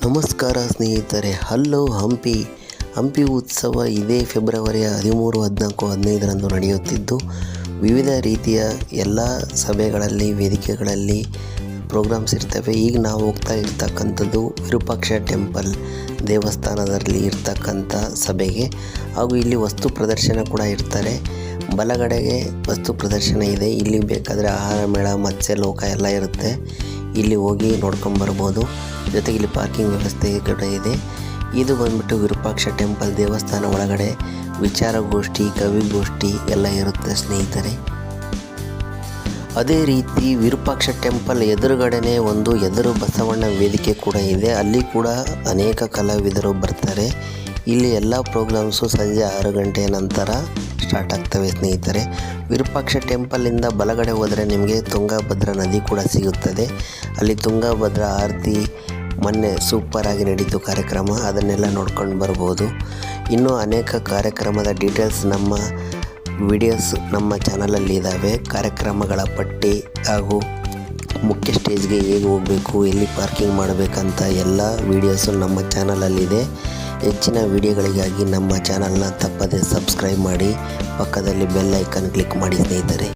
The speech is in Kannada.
ನಮಸ್ಕಾರ ಸ್ನೇಹಿತರೆ. ಹಲೋ ಹಂಪಿ ಉತ್ಸವ ಇದೇ ಫೆಬ್ರವರಿ 13, 14, 15ರಂದು ನಡೆಯುತ್ತಿದ್ದು ವಿವಿಧ ರೀತಿಯ ಎಲ್ಲ ಸಭೆಗಳಲ್ಲಿ ವೇದಿಕೆಗಳಲ್ಲಿ ಪ್ರೋಗ್ರಾಮ್ಸ್ ಇರ್ತವೆ. ಈಗ ನಾವು ಹೋಗ್ತಾ ಇರ್ತಕ್ಕಂಥದ್ದು ವಿರೂಪಾಕ್ಷ ಟೆಂಪಲ್ ದೇವಸ್ಥಾನದಲ್ಲಿ ಇರ್ತಕ್ಕಂಥ ಸಭೆಗೆ, ಹಾಗೂ ಇಲ್ಲಿ ವಸ್ತು ಪ್ರದರ್ಶನ ಕೂಡ ಇರ್ತಾರೆ. ಬಲಗಡೆಗೆ ವಸ್ತು ಪ್ರದರ್ಶನ ಇದೆ. ಇಲ್ಲಿ ಬೇಕಾದರೆ ಆಹಾರ ಮೇಳ, ಮತ್ಸ್ಯಲೋಕ ಎಲ್ಲ ಇರುತ್ತೆ. ಇಲ್ಲಿ ಹೋಗಿ ನೋಡ್ಕೊಂಬರ್ಬೋದು. ಜೊತೆಗೆ ಇಲ್ಲಿ ಪಾರ್ಕಿಂಗ್ ವ್ಯವಸ್ಥೆ ಕೂಡ ಇದೆ. ಇದು ಬಂದ್ಬಿಟ್ಟು ವಿರೂಪಾಕ್ಷ ಟೆಂಪಲ್ ದೇವಸ್ಥಾನ ಒಳಗಡೆ ವಿಚಾರಗೋಷ್ಠಿ, ಕವಿಗೋಷ್ಠಿ ಎಲ್ಲ ಇರುತ್ತೆ ಸ್ನೇಹಿತರೆ. ಅದೇ ರೀತಿ ವಿರೂಪಾಕ್ಷ ಟೆಂಪಲ್ ಎದುರುಗಡೆನೇ ಒಂದು ಎದುರು ಬಸವಣ್ಣ ವೇದಿಕೆ ಕೂಡ ಇದೆ. ಅಲ್ಲಿ ಕೂಡ ಅನೇಕ ಕಲಾವಿದರು ಬರ್ತಾರೆ. ಇಲ್ಲಿ ಎಲ್ಲ ಪ್ರೋಗ್ರಾಮ್ಸು ಸಂಜೆ 6 ಗಂಟೆಯ ನಂತರ ಸ್ಟಾರ್ಟ್ ಆಗ್ತವೆ ಸ್ನೇಹಿತರೆ. ವಿರೂಪಾಕ್ಷ ಟೆಂಪಲಿಂದ ಬಲಗಡೆ ಹೋದರೆ ನಿಮಗೆ ತುಂಗಭದ್ರಾ ನದಿ ಕೂಡ ಸಿಗುತ್ತದೆ. ಅಲ್ಲಿ ತುಂಗಭದ್ರಾ ಆರತಿ ಮೊನ್ನೆ ಸೂಪರಾಗಿ ನಡೀತು ಕಾರ್ಯಕ್ರಮ, ಅದನ್ನೆಲ್ಲ ನೋಡ್ಕೊಂಡು ಬರ್ಬೋದು. ಇನ್ನೂ ಅನೇಕ ಕಾರ್ಯಕ್ರಮದ ಡೀಟೇಲ್ಸ್ ನಮ್ಮ ವಿಡಿಯೋಸ್ ನಮ್ಮ ಚಾನಲಲ್ಲಿ ಇದ್ದಾವೆ. ಕಾರ್ಯಕ್ರಮಗಳ ಪಟ್ಟಿ ಹಾಗೂ ಮುಖ್ಯ ಸ್ಟೇಜ್ಗೆ ಹೇಗೆ ಹೋಗಬೇಕು, ಎಲ್ಲಿ ಪಾರ್ಕಿಂಗ್ ಮಾಡಬೇಕಂತ ಎಲ್ಲ ವೀಡಿಯೋಸು ನಮ್ಮ ಚಾನಲಲ್ಲಿದೆ. ಹೆಚ್ಚಿನ ವಿಡಿಯೋಗಳಿಗಾಗಿ ನಮ್ಮ ಚಾನಲ್ನ ತಪ್ಪದೇ ಸಬ್ಸ್ಕ್ರೈಬ್ ಮಾಡಿ, ಪಕ್ಕದಲ್ಲಿ ಬೆಲ್ ಐಕಾನ್ ಕ್ಲಿಕ್ ಮಾಡಿ ಸ್ನೇಹಿತರೆ.